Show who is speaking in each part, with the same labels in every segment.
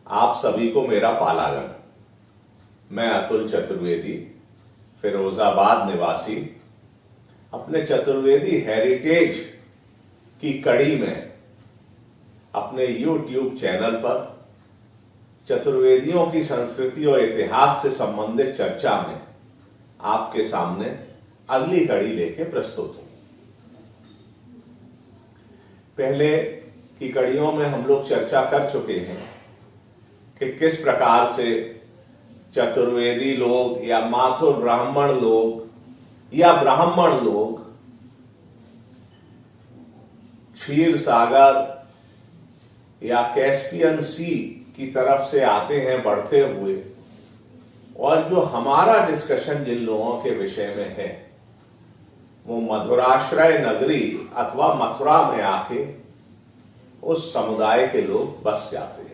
Speaker 1: आप सभी को मेरा पालागन। मैं अतुल चतुर्वेदी, फिरोजाबाद निवासी, अपने चतुर्वेदी हेरिटेज की कड़ी में अपने YouTube चैनल पर चतुर्वेदियों की संस्कृति और इतिहास से संबंधित चर्चा में आपके सामने अगली कड़ी लेके प्रस्तुत हूं। पहले की कड़ियों में हम लोग चर्चा कर चुके हैं कि किस प्रकार से चतुर्वेदी लोग या माथुर ब्राह्मण लोग या ब्राह्मण लोग क्षीर सागर या कैस्पियन सी की तरफ से आते हैं बढ़ते हुए, और जो हमारा डिस्कशन जिन लोगों के विषय में है वो मधुराश्रय नगरी अथवा मथुरा में आके उस समुदाय के लोग बस जाते हैं।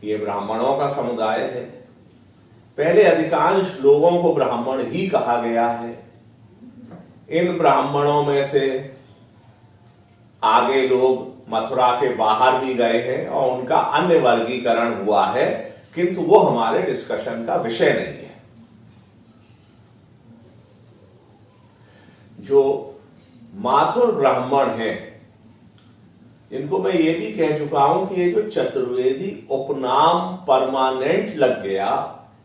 Speaker 1: ये ब्राह्मणों का समुदाय है। पहले अधिकांश लोगों को ब्राह्मण ही कहा गया है। इन ब्राह्मणों में से आगे लोग मथुरा के बाहर भी गए हैं और उनका अन्य वर्गीकरण हुआ है, किंतु वो हमारे डिस्कशन का विषय नहीं है। जो माथुर ब्राह्मण हैं, इनको मैं ये भी कह चुका हूं कि ये जो चतुर्वेदी उपनाम परमानेंट लग गया,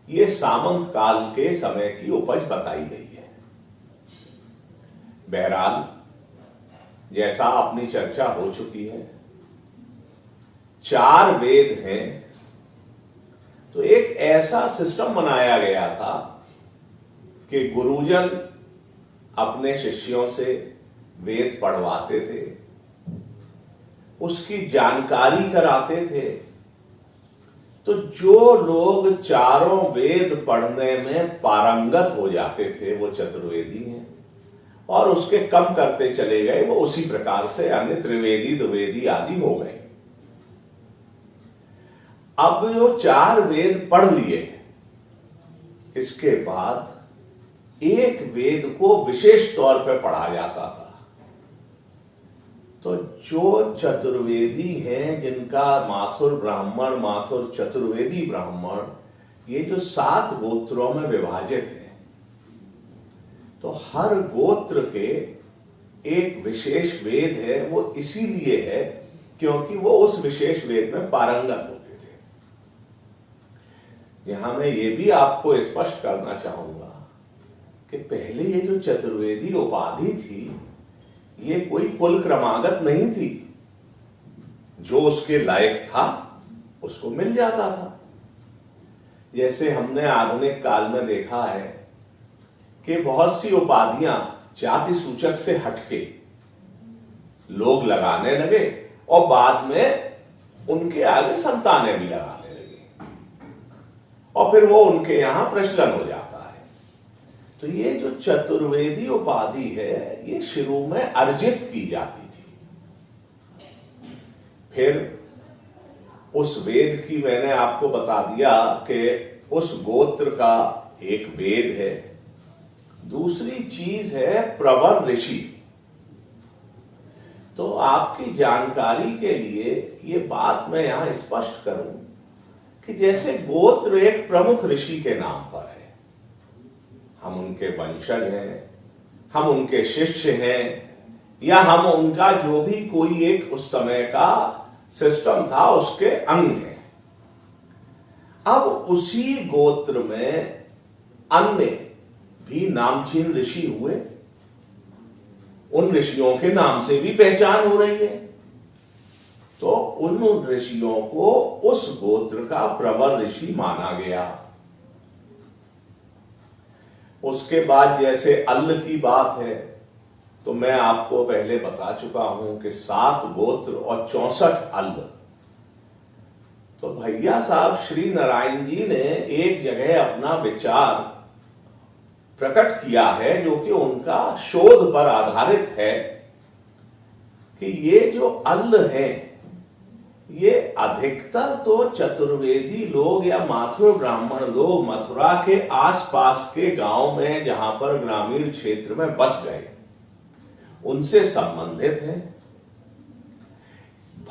Speaker 1: ये सामंत काल के समय की उपज बताई गई है। बहरहाल, जैसा अपनी चर्चा हो चुकी है, 4 वेद हैं, तो एक ऐसा सिस्टम बनाया गया था कि गुरुजन अपने शिष्यों से वेद पढ़वाते थे, उसकी जानकारी कराते थे। तो जो लोग चारों वेद पढ़ने में पारंगत हो जाते थे वो चतुर्वेदी हैं, और उसके कम करते चले गए वो उसी प्रकार से अन्य त्रिवेदी द्विवेदी आदि हो गए। अब जो 4 वेद पढ़ लिए, इसके बाद एक वेद को विशेष तौर पर पढ़ा जाता था। तो जो चतुर्वेदी हैं, जिनका माथुर ब्राह्मण, माथुर चतुर्वेदी ब्राह्मण, ये जो 7 गोत्रों में विभाजित है, तो हर गोत्र के एक विशेष वेद है। वो इसीलिए है क्योंकि वो उस विशेष वेद में पारंगत होते थे। यहां मैं ये भी आपको स्पष्ट करना चाहूंगा कि पहले ये जो चतुर्वेदी उपाधि थी, ये कोई कुल क्रमागत नहीं थी। जो उसके लायक था उसको मिल जाता था। जैसे हमने आधुनिक काल में देखा है कि बहुत सी उपाधियां जाति सूचक से हटके लोग लगाने लगे और बाद में उनके आगे संतानें भी लगाने लगी, और फिर वो उनके यहां प्रचलन हो जाता है। तो ये जो चतुर्वेदी उपाधि है, ये शुरू में अर्जित की जाती थी। फिर उस वेद की मैंने आपको बता दिया कि उस गोत्र का एक वेद है। दूसरी चीज है प्रवर ऋषि। तो आपकी जानकारी के लिए ये बात मैं यहां स्पष्ट करूं कि जैसे गोत्र एक प्रमुख ऋषि के नाम पर है, हम उनके वंशज हैं, हम उनके शिष्य हैं, या हम उनका जो भी कोई एक उस समय का सिस्टम था उसके अंग हैं। अब उसी गोत्र में अन्य भी नामचीन ऋषि हुए। उन ऋषियों के नाम से भी पहचान हो रही है। तो उन ऋषियों को उस गोत्र का प्रवर ऋषि माना गया। उसके बाद जैसे अल्ल की बात है, तो मैं आपको पहले बता चुका हूं कि 7 गोत्र और 64 अल्ल। तो भैया साहब श्री नारायण जी ने एक जगह अपना विचार प्रकट किया है, जो कि उनका शोध पर आधारित है, कि ये जो अल्ल है, ये अधिकतर तो चतुर्वेदी लोग या माथुर ब्राह्मण लोग मथुरा के आसपास के गांव में, जहां पर ग्रामीण क्षेत्र में बस गए, उनसे संबंधित है।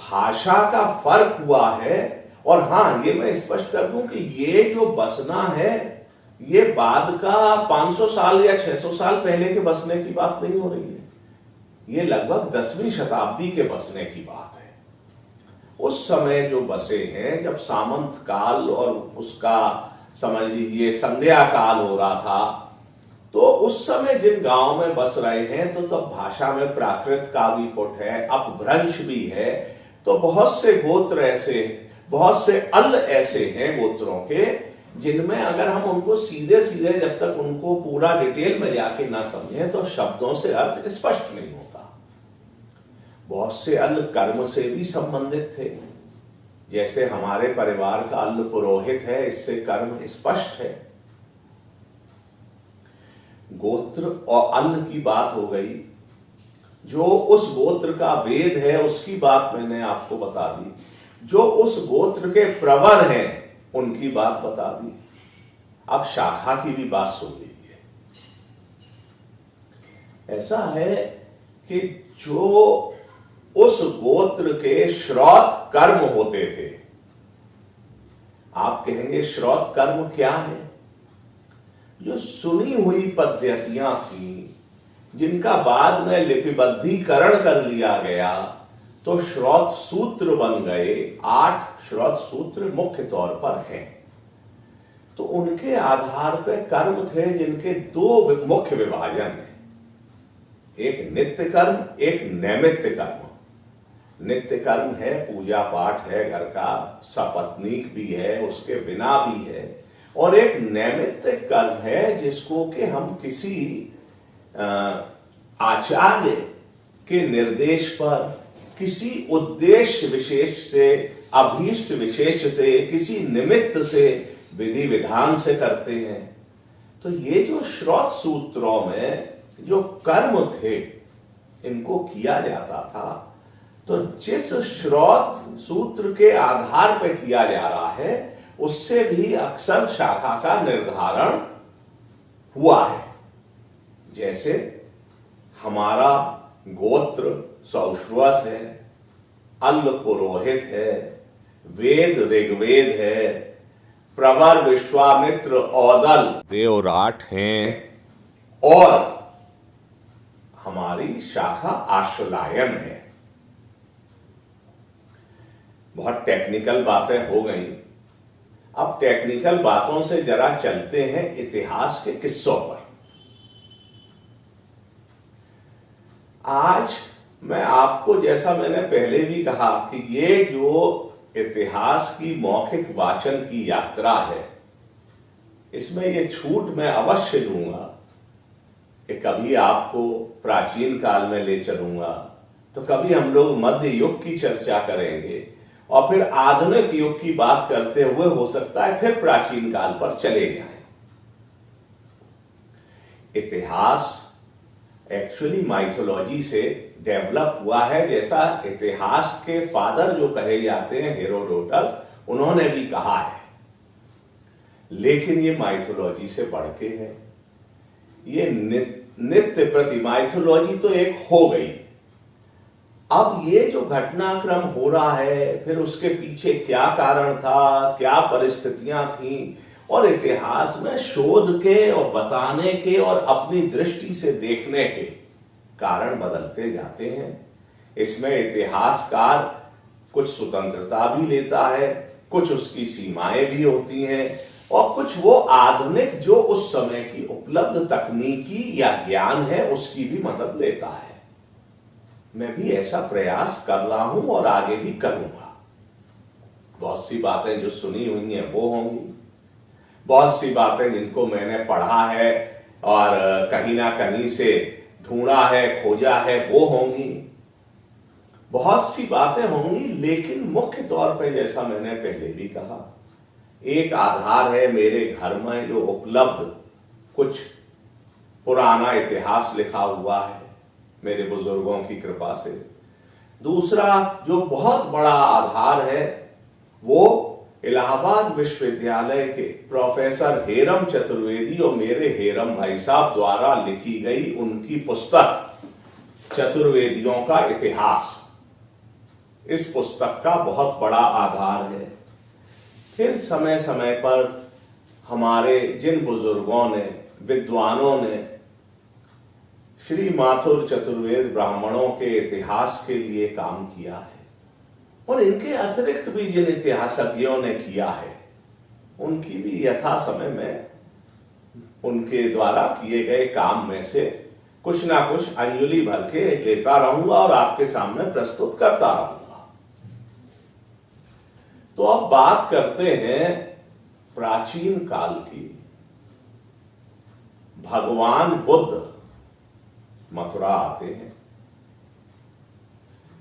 Speaker 1: भाषा का फर्क हुआ है। और हां, ये मैं स्पष्ट कर दूं कि ये जो बसना है, ये बाद का 500 साल या 600 साल पहले के बसने की बात नहीं हो रही है। ये लगभग 10वीं शताब्दी के बसने की बात है। उस समय जो बसे हैं, जब सामंत काल और उसका समझ लीजिए संध्या काल हो रहा था, तो उस समय जिन गांव में बस रहे हैं, तो तब भाषा में प्राकृत का भी पुट है, अपभ्रंश भी है। तो बहुत से गोत्र ऐसे, बहुत से अल ऐसे हैं गोत्रों के, जिनमें अगर हम उनको सीधे सीधे जब तक उनको पूरा डिटेल में जाके ना समझें, तो शब्दों से अर्थ स्पष्ट नहीं होता। बहुत से अल कर्म से भी संबंधित थे, जैसे हमारे परिवार का अल पुरोहित है, इससे कर्म स्पष्ट है। गोत्र और अल की बात हो गई। जो उस गोत्र का वेद है, उसकी बात मैंने आपको बता दी। जो उस गोत्र के प्रवर हैं, उनकी बात बता दी। अब शाखा की भी बात सुन लीजिए। ऐसा है कि जो उस गोत्र के श्रौत कर्म होते थे, आप कहेंगे श्रौत कर्म क्या है? जो सुनी हुई पद्धतियां थी, जिनका बाद में लिपिबद्धीकरण कर लिया गया, तो श्रौत सूत्र बन गए। 8 श्रौत सूत्र मुख्य तौर पर हैं। तो उनके आधार पर कर्म थे, जिनके 2 मुख्य विभाजन हैं। एक नित्य कर्म, एक नैमित्य कर्म। नित्य कर्म है, पूजा पाठ है, घर का सपत्नीक भी है, उसके बिना भी है। और एक नैमित्तिक कर्म है, जिसको कि हम किसी आचार्य के निर्देश पर, किसी उद्देश्य विशेष से, अभीष्ट विशेष से, किसी निमित्त से, विधि विधान से करते हैं। तो ये जो श्रौत सूत्रों में जो कर्म थे, इनको किया जाता था। तो जिस श्रौत सूत्र के आधार पर किया जा रहा है, उससे भी अक्सर शाखा का निर्धारण हुआ है। जैसे हमारा गोत्र सौश्रवस है, अल पुरोहित है, वेद ऋग्वेद है, प्रवर विश्वामित्र औदल देवराट हैं, और हमारी शाखा आश्वलायन है। बहुत टेक्निकल बातें हो गई। अब टेक्निकल बातों से जरा चलते हैं इतिहास के किस्सों पर। आज मैं आपको, जैसा मैंने पहले भी कहा, कि ये जो इतिहास की मौखिक वाचन की यात्रा है, इसमें ये छूट मैं अवश्य दूंगा कि कभी आपको प्राचीन काल में ले चलूंगा, तो कभी हम लोग मध्य युग की चर्चा करेंगे, और फिर आधुनिक युग की बात करते हुए हो सकता है फिर प्राचीन काल पर चले जाएं। इतिहास एक्चुअली माइथोलॉजी से डेवलप हुआ है, जैसा इतिहास के फादर जो कहे जाते हैं, हेरोडोटस, उन्होंने भी कहा है। लेकिन ये माइथोलॉजी से बढ़ के है। ये नित्य प्रति माइथोलॉजी तो एक हो गई। अब ये जो घटनाक्रम हो रहा है, फिर उसके पीछे क्या कारण था, क्या परिस्थितियां थी, और इतिहास में शोध के और बताने के और अपनी दृष्टि से देखने के कारण बदलते जाते हैं। इसमें इतिहासकार कुछ स्वतंत्रता भी लेता है, कुछ उसकी सीमाएं भी होती हैं, और कुछ वो आधुनिक जो उस समय की उपलब्ध तकनीकी या ज्ञान है, उसकी भी मदद लेता है। मैं भी ऐसा प्रयास कर रहा हूं और आगे भी करूंगा। बहुत सी बातें जो सुनी हुई हैं वो होंगी, बहुत सी बातें जिनको मैंने पढ़ा है और कहीं ना कहीं से ढूंढा है, खोजा है, वो होंगी। बहुत सी बातें होंगी, लेकिन मुख्य तौर पर, जैसा मैंने पहले भी कहा, एक आधार है मेरे घर में जो उपलब्ध कुछ पुराना इतिहास लिखा हुआ है मेरे बुजुर्गों की कृपा से। दूसरा जो बहुत बड़ा आधार है, वो इलाहाबाद विश्वविद्यालय के प्रोफेसर हेरम चतुर्वेदी और मेरे हेरम भाई साहब द्वारा लिखी गई उनकी पुस्तक चतुर्वेदियों का इतिहास। इस पुस्तक का बहुत बड़ा आधार है। फिर समय समय पर हमारे जिन बुजुर्गों ने, विद्वानों ने श्री माथुर चतुर्वेद ब्राह्मणों के इतिहास के लिए काम किया है, और इनके अतिरिक्त भी जिन इतिहासज्ञों ने किया है, उनकी भी यथा समय में उनके द्वारा किए गए काम में से कुछ ना कुछ अंजलि भर के लेता रहूंगा और आपके सामने प्रस्तुत करता रहूंगा। तो अब बात करते हैं प्राचीन काल की। भगवान बुद्ध मथुरा आते हैं।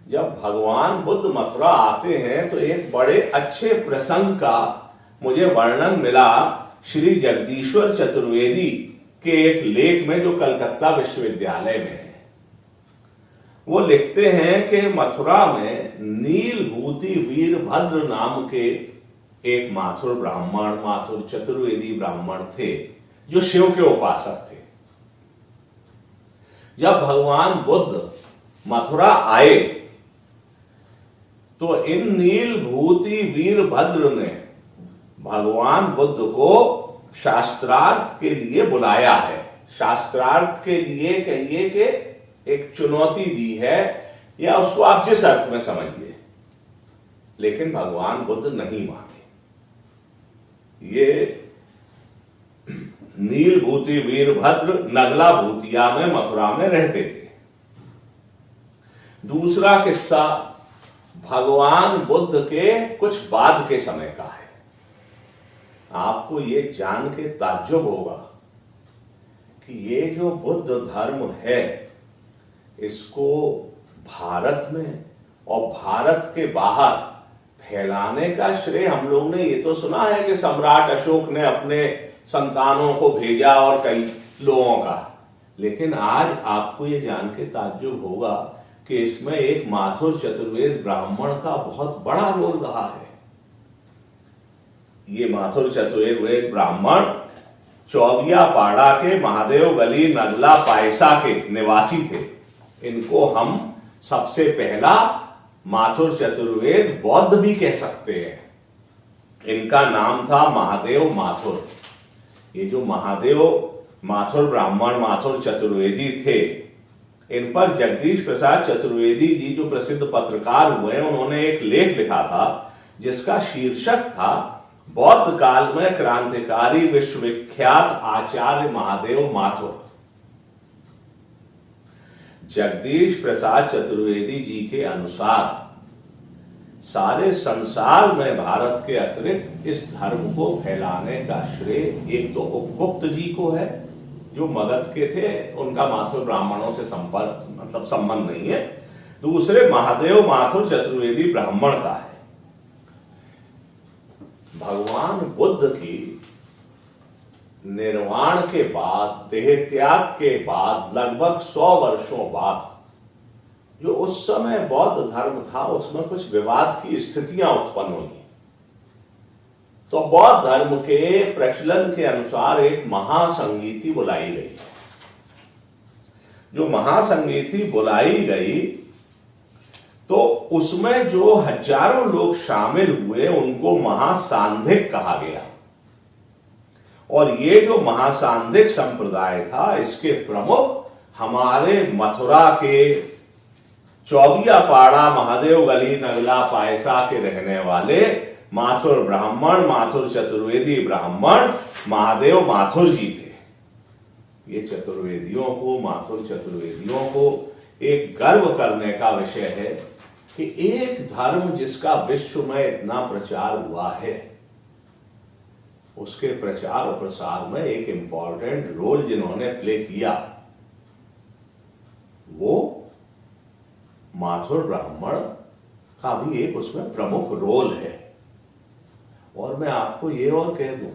Speaker 1: जब भगवान बुद्ध मथुरा आते हैं तो एक बड़े अच्छे प्रसंग का मुझे वर्णन मिला श्री जगदीश्वर चतुर्वेदी के एक लेख में, जो कलकत्ता विश्वविद्यालय में है। वो लिखते हैं कि मथुरा में नीलभूति वीरभद्र नाम के एक माथुर ब्राह्मण, माथुर चतुर्वेदी ब्राह्मण थे, जो शिव के उपासक थे। जब भगवान बुद्ध मथुरा आए तो इन नीलभूति वीरभद्र ने भगवान बुद्ध को शास्त्रार्थ के लिए बुलाया है। शास्त्रार्थ के लिए कहिए कि एक चुनौती दी है, या उसको आप जिस अर्थ में समझिए, लेकिन भगवान बुद्ध नहीं माने। ये नीलभूति वीरभद्र नगला भूतिया में मथुरा में रहते थे। दूसरा किस्सा भगवान बुद्ध के कुछ बाद के समय का है। आपको ये जान के ताज्जुब होगा कि ये जो बुद्ध धर्म है, इसको भारत में और भारत के बाहर फैलाने का श्रेय हम लोग ने ये तो सुना है कि सम्राट अशोक ने अपने संतानों को भेजा और कई लोगों का, लेकिन आज आपको ये जान के ताज्जुब होगा कि इसमें एक माथुर चतुर्वेद ब्राह्मण का बहुत बड़ा रोल रहा है। ये माथुर चतुर्वेद ब्राह्मण चौबिया पाड़ा के महादेव गली नगला पायसा के निवासी थे। इनको हम सबसे पहला माथुर चतुर्वेद बौद्ध भी कह सकते हैं। इनका नाम था महादेव माथुर। ये जो महादेव माथुर ब्राह्मण माथुर चतुर्वेदी थे, इन पर जगदीश प्रसाद चतुर्वेदी जी जो प्रसिद्ध पत्रकार हुए, उन्होंने एक लेख लिखा था जिसका शीर्षक था बौद्ध काल में क्रांतिकारी विश्वविख्यात आचार्य महादेव माथुर। जगदीश प्रसाद चतुर्वेदी जी के अनुसार सारे संसार में भारत के अतिरिक्त इस धर्म को फैलाने का श्रेय एक तो उपगुप्त जी को है, जो मगध के थे, उनका माथुर ब्राह्मणों से संपर्क मतलब संबंध नहीं है। दूसरे महादेव माथुर चतुर्वेदी ब्राह्मण का है। भगवान बुद्ध की निर्वाण के बाद, देह त्याग के बाद लगभग 100 वर्षों बाद, जो उस समय बौद्ध धर्म था, उसमें कुछ विवाद की स्थितियां उत्पन्न हुई। तो बौद्ध धर्म के प्रचलन के अनुसार एक महासंगीति बुलाई गई। जो महासंगीति बुलाई गई तो उसमें जो हजारों लोग शामिल हुए उनको महासांधिक कहा गया। और ये जो महासांधिक संप्रदाय था, इसके प्रमुख हमारे मथुरा के चौबिया पाड़ा महादेव गली नगला पायसा के रहने वाले माथुर ब्राह्मण, माथुर चतुर्वेदी ब्राह्मण महादेव माथुर जी थे। ये चतुर्वेदियों को, माथुर चतुर्वेदियों को एक गर्व करने का विषय है कि एक धर्म जिसका विश्व में इतना प्रचार हुआ है, उसके प्रचार और प्रसार में एक इंपॉर्टेंट रोल जिन्होंने प्ले किया, वो माथुर ब्राह्मण का भी एक उसमें प्रमुख रोल है। और मैं आपको ये और कह दूं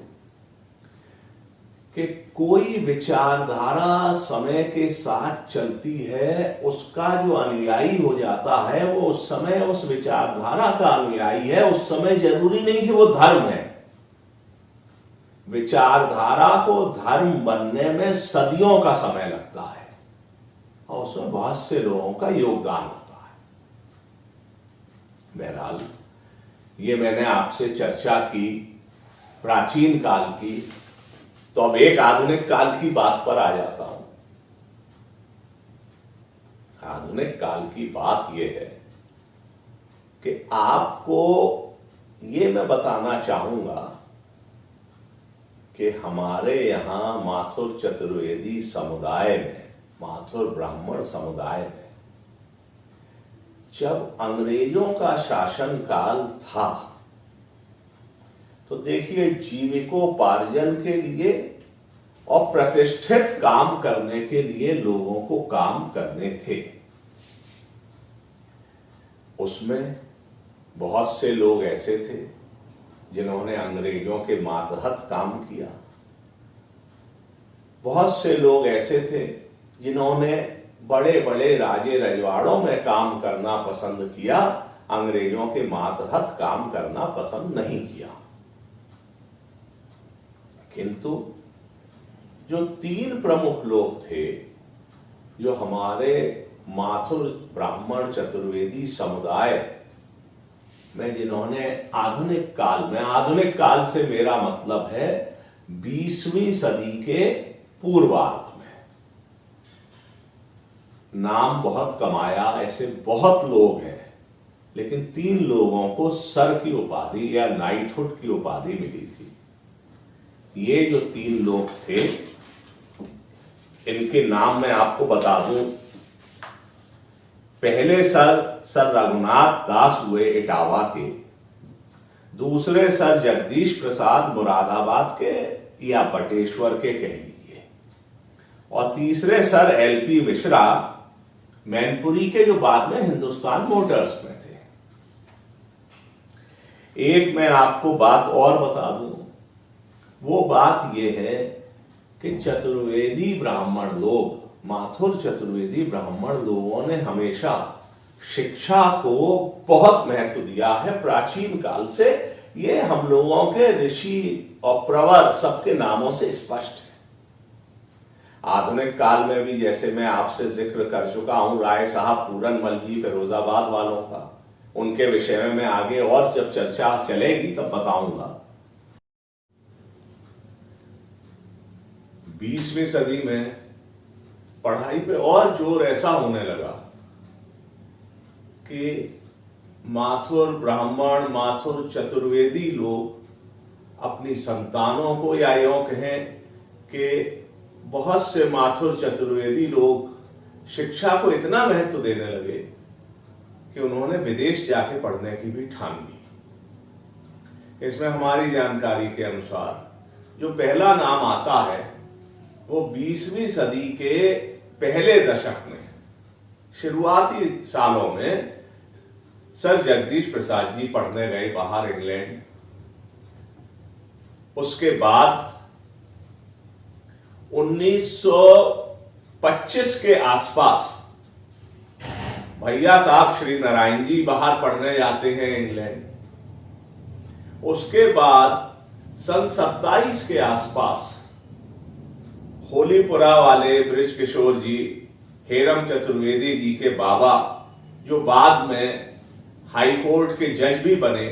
Speaker 1: कि कोई विचारधारा समय के साथ चलती है, उसका जो अनुयायी हो जाता है वो उस समय उस विचारधारा का अनुयायी है। उस समय जरूरी नहीं कि वो धर्म है। विचारधारा को धर्म बनने में सदियों का समय लगता है और उसमें बहुत से लोगों का योगदान होता है। बहरहाल ये मैंने आपसे चर्चा की प्राचीन काल की, तो अब एक आधुनिक काल की बात पर आ जाता हूं। आधुनिक काल की बात यह है कि आपको ये मैं बताना चाहूंगा कि हमारे यहां माथुर चतुर्वेदी समुदाय में, माथुर ब्राह्मण समुदाय में, जब अंग्रेजों का शासन काल था तो देखिए जीविकोपार्जन के लिए और प्रतिष्ठित काम करने के लिए लोगों को काम करने थे। उसमें बहुत से लोग ऐसे थे जिन्होंने अंग्रेजों के मातहत काम किया, बहुत से लोग ऐसे थे जिन्होंने बड़े बड़े राजे रजवाड़ों में काम करना पसंद किया, अंग्रेजों के मातहत काम करना पसंद नहीं किया। किंतु जो तीन प्रमुख लोग थे जो हमारे माथुर ब्राह्मण चतुर्वेदी समुदाय में, जिन्होंने आधुनिक काल में, आधुनिक काल से मेरा मतलब है 20वीं सदी के पूर्वार्ध में, नाम बहुत कमाया, ऐसे बहुत लोग हैं, लेकिन तीन लोगों को सर की उपाधि या नाइटहुड की उपाधि मिली थी। ये जो तीन लोग थे, इनके नाम मैं आपको बता दूं। पहले सर रघुनाथ दास हुए इटावा के, दूसरे सर जगदीश प्रसाद मुरादाबाद के या बटेश्वर के कह लीजिए, और तीसरे सर एलपी मिश्रा मैनपुरी के, जो बाद में हिंदुस्तान मोटर्स में थे। एक मैं आपको बात और बता दूं, वो बात यह है कि चतुर्वेदी ब्राह्मण लोग, माथुर चतुर्वेदी ब्राह्मण लोगों ने हमेशा शिक्षा को बहुत महत्व दिया है प्राचीन काल से। ये हम लोगों के ऋषि और प्रवर सबके नामों से स्पष्ट है। आधुनिक काल में भी जैसे मैं आपसे जिक्र कर चुका हूं राय साहब पूरनमल जी फिरोजाबाद वालों का, उनके विषय में मैं आगे और जब चर्चा चलेगी तब बताऊंगा। 20वीं सदी में पढ़ाई पे और जोर ऐसा होने लगा कि माथुर ब्राह्मण, माथुर चतुर्वेदी लोग अपनी संतानों को, या यूं कहें कि बहुत से माथुर चतुर्वेदी लोग शिक्षा को इतना महत्व देने लगे कि उन्होंने विदेश जाके पढ़ने की भी ठान ली। इसमें हमारी जानकारी के अनुसार जो पहला नाम आता है वो 20वीं सदी के पहले दशक में, शुरुआती सालों में सर जगदीश प्रसाद जी पढ़ने गए बाहर इंग्लैंड। उसके बाद 1925 के आसपास भैया साहब श्री नारायण जी बाहर पढ़ने जाते हैं इंग्लैंड। उसके बाद सन 27 के आसपास होलीपुरा वाले बृज किशोर जी, हेरम चतुर्वेदी जी के बाबा, जो बाद में हाई कोर्ट के जज भी बने,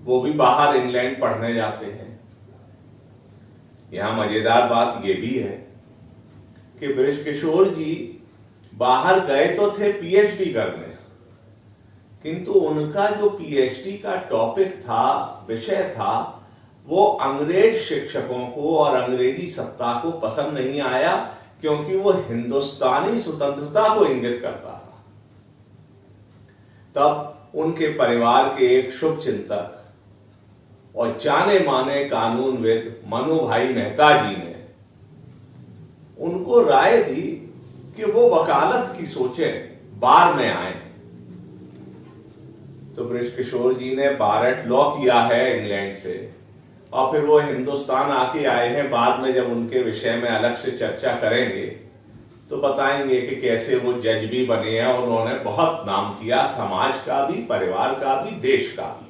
Speaker 1: वो भी बाहर इंग्लैंड पढ़ने जाते हैं। यहां मजेदार बात यह भी है कि बृज किशोर जी बाहर गए तो थे पीएचडी करने, किंतु उनका जो पीएचडी का टॉपिक था, विषय था, वो अंग्रेज शिक्षकों को और अंग्रेजी सत्ता को पसंद नहीं आया, क्योंकि वो हिंदुस्तानी स्वतंत्रता को इंगित करता था। तब उनके परिवार के एक शुभ चिंतक और जाने माने कानूनविद मनु भाई मेहता जी ने उनको राय दी कि वो वकालत की सोचें, बार में आए। तो बृज किशोर जी ने बार एट लॉ किया है इंग्लैंड से, और फिर वो हिंदुस्तान आके आए हैं। बाद में जब उनके विषय में अलग से चर्चा करेंगे तो बताएंगे कि कैसे वो जज भी बने हैं। उन्होंने बहुत नाम किया, समाज का भी, परिवार का भी, देश का भी।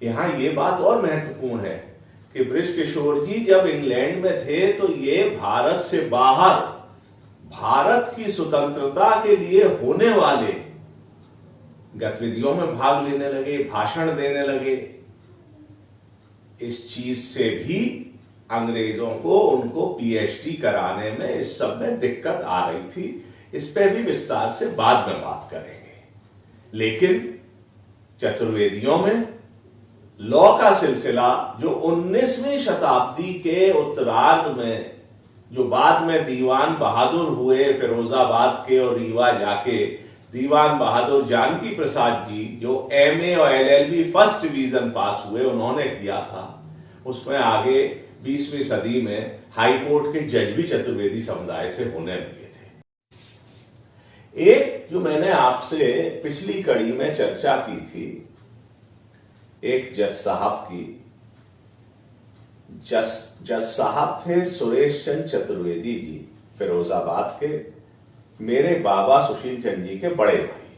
Speaker 1: यहां ये बात और महत्वपूर्ण है कि बृज किशोर जी जब इंग्लैंड में थे तो ये भारत से बाहर, भारत की स्वतंत्रता के लिए होने वाले गतिविधियों में भाग लेने लगे, भाषण देने लगे। इस चीज से भी अंग्रेजों को उनको पीएचडी कराने में, इस सब में दिक्कत आ रही थी। इस पे भी विस्तार से बाद में बात करेंगे। लेकिन चतुर्वेदियों में लॉ का सिलसिला जो 19वीं शताब्दी के उत्तरार्ध में, जो बाद में दीवान बहादुर हुए फिरोजाबाद के और रीवा जाके, दीवान बहादुर जानकी प्रसाद जी जो एमए और एलएलबी फर्स्ट डिवीजन पास हुए, उन्होंने किया था। उसमें आगे 20वीं सदी में हाई कोर्ट के जज भी चतुर्वेदी समुदाय से होने लगे थे। एक जो मैंने आपसे पिछली कड़ी में चर्चा की थी, एक जज साहब की। जज साहब थे सुरेश चंद चतुर्वेदी जी, फिरोजाबाद के, मेरे बाबा सुशील चंद जी के बड़े भाई।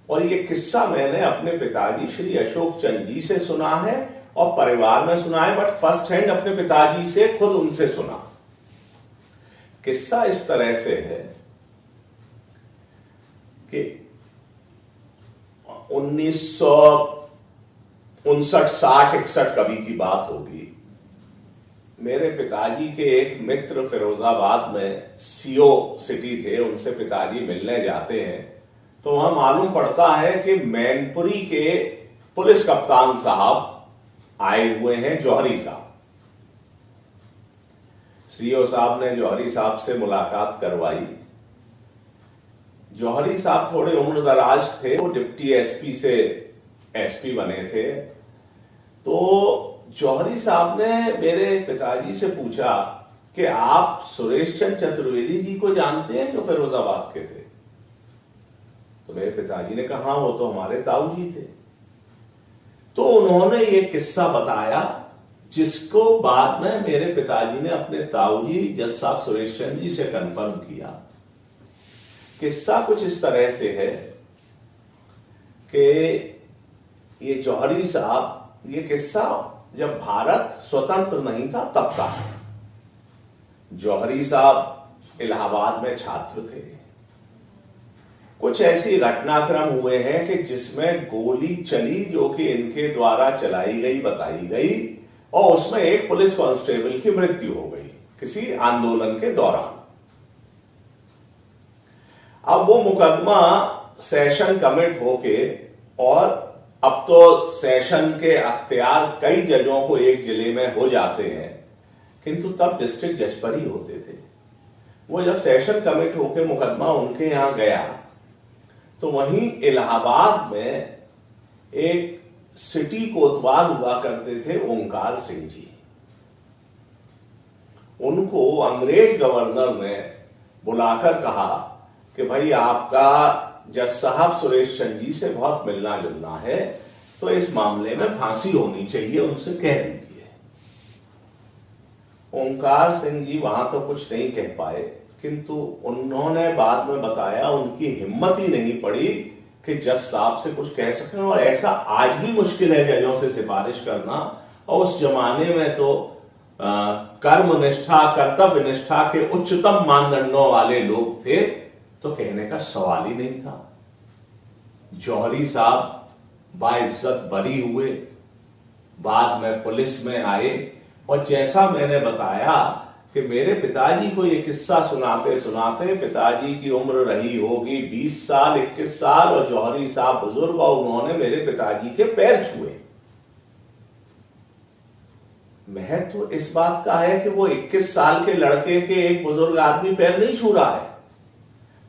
Speaker 1: और ये किस्सा मैंने अपने पिताजी श्री अशोक चंद जी से सुना है और परिवार में सुना है, बट फर्स्ट हैंड अपने पिताजी से, खुद उनसे सुना। किस्सा इस तरह से है कि 1959, 60, 61 कभी की बात होगी। मेरे पिताजी के एक मित्र फिरोजाबाद में सीओ सिटी थे, उनसे पिताजी मिलने जाते हैं तो वहां मालूम पड़ता है कि मैनपुरी के पुलिस कप्तान साहब आए हुए हैं, जौहरी साहब। सीओ साहब ने जौहरी साहब से मुलाकात करवाई। जौहरी साहब थोड़े उम्रदराज थे, वो डिप्टी एसपी से एसपी बने थे। तो जौहरी साहब ने मेरे पिताजी से पूछा कि आप सुरेश चंद चतुर्वेदी जी को जानते हैं जो फिरोजाबाद के थे? तो मेरे पिताजी ने कहा वो तो हमारे ताऊ जी थे। तो उन्होंने ये किस्सा बताया, जिसको बाद में मेरे पिताजी ने अपने ताऊ जी जज साहब सुरेश चंद जी से कंफर्म किया। किस्सा कुछ इस तरह से है कि ये जौहरी साहब, ये किस्सा जब भारत स्वतंत्र नहीं था तब का है। जौहरी साहब इलाहाबाद में छात्र थे। कुछ ऐसी घटनाक्रम हुए हैं कि जिसमें गोली चली, जो कि इनके द्वारा चलाई गई बताई गई, और उसमें एक पुलिस कांस्टेबल की मृत्यु हो गई किसी आंदोलन के दौरान। अब वो मुकदमा सेशन कमिट होके, और अब तो सेशन के अख्तियार कई जजों को एक जिले में हो जाते हैं, किंतु तब डिस्ट्रिक्ट जज पर ही होते थे। वो जब सेशन कमिट होके मुकदमा उनके यहां गया, तो वहीं इलाहाबाद में एक सिटी कोतवाल हुआ करते थे, ओंकार सिंह जी। उनको अंग्रेज गवर्नर ने बुलाकर कहा कि भाई आपका जज साहब सुरेश चंद जी से बहुत मिलना जुलना है, तो इस मामले में फांसी होनी चाहिए, उनसे कह दीजिए। ओंकार सिंह जी वहां तो कुछ नहीं कह पाए, किंतु उन्होंने बाद में बताया उनकी हिम्मत ही नहीं पड़ी कि जज साहब से कुछ कह सकें। और ऐसा आज भी मुश्किल है जजों से सिफारिश करना, और उस जमाने में तो कर्म निष्ठा, कर्तव्य निष्ठा के उच्चतम मानदंडों वाले लोग थे, तो कहने का सवाल ही नहीं था। जौहरी साहब बाइज्जत बरी हुए, बाद में पुलिस में आए, और जैसा मैंने बताया कि मेरे पिताजी को ये किस्सा सुनाते सुनाते पिताजी की उम्र रही होगी 20 साल, 21 साल, और जौहरी साहब बुजुर्ग, और उन्होंने मेरे पिताजी के पैर छुए। महत्व तो इस बात का है कि वो 21 साल के लड़के के एक बुजुर्ग आदमी पैर नहीं छू रहा है,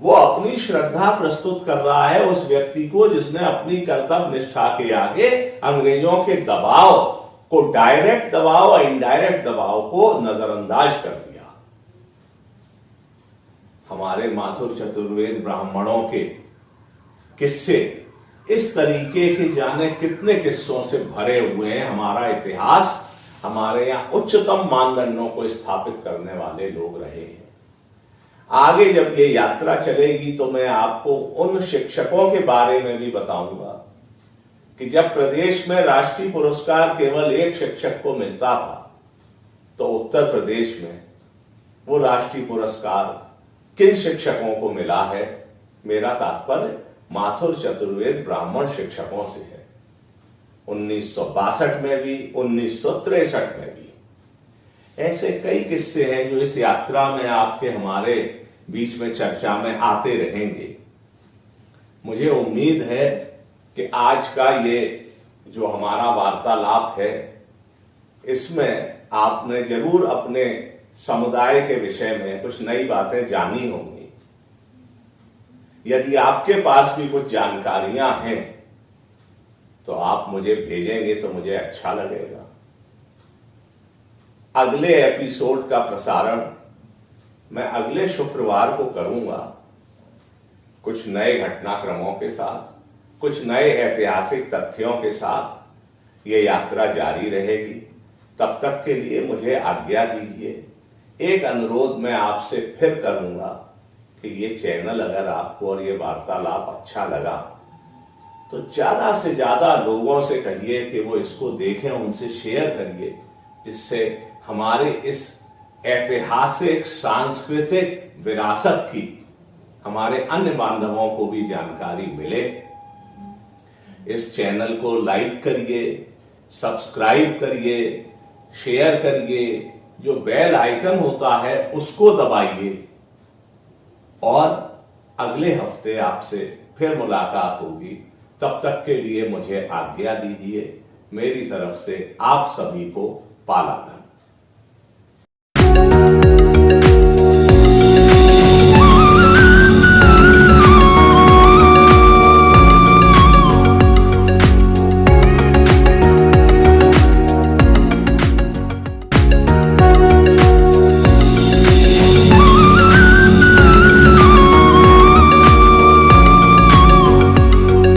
Speaker 1: वो अपनी श्रद्धा प्रस्तुत कर रहा है उस व्यक्ति को जिसने अपनी कर्तव्य निष्ठा के आगे अंग्रेजों के दबाव को, डायरेक्ट दबाव और इनडायरेक्ट दबाव को नजरअंदाज कर दिया। हमारे माथुर चतुर्वेद ब्राह्मणों के किस्से इस तरीके के जाने कितने किस्सों से भरे हुए हैं। हमारा इतिहास, हमारे यहां उच्चतम मानदंडों को स्थापित करने वाले लोग रहे हैं। आगे जब ये यात्रा चलेगी तो मैं आपको उन शिक्षकों के बारे में भी बताऊंगा कि जब प्रदेश में राष्ट्रीय पुरस्कार केवल एक शिक्षक को मिलता था, तो उत्तर प्रदेश में वो राष्ट्रीय पुरस्कार किन शिक्षकों को मिला है। मेरा तात्पर्य माथुर चतुर्वेद ब्राह्मण शिक्षकों से है। 1962 में भी, 1963 में भी। ऐसे कई किस्से हैं जो इस यात्रा में आपके हमारे बीच में चर्चा में आते रहेंगे। मुझे उम्मीद है कि आज का ये जो हमारा वार्तालाप है, इसमें आपने जरूर अपने समुदाय के विषय में कुछ नई बातें जानी होंगी। यदि आपके पास भी कुछ जानकारियां हैं तो आप मुझे भेजेंगे तो मुझे अच्छा लगेगा। अगले एपिसोड का प्रसारण मैं अगले शुक्रवार को करूंगा, कुछ नए घटनाक्रमों के साथ, कुछ नए ऐतिहासिक तथ्यों के साथ ये यात्रा जारी रहेगी। तब तक के लिए मुझे आज्ञा दीजिए। एक अनुरोध मैं आपसे फिर करूंगा कि ये चैनल अगर आपको और ये वार्तालाप अच्छा लगा तो ज्यादा से ज्यादा लोगों से कहिए कि वो इसको देखें, उनसे शेयर करिए, जिससे हमारे इस ऐतिहासिक सांस्कृतिक विरासत की हमारे अन्य बांधवों को भी जानकारी मिले। इस चैनल को लाइक करिए, सब्सक्राइब करिए, शेयर करिए, जो बेल आइकन होता है उसको दबाइए। और अगले हफ्ते आपसे फिर मुलाकात होगी। तब तक के लिए मुझे आज्ञा दीजिए। मेरी तरफ से आप सभी को पाला।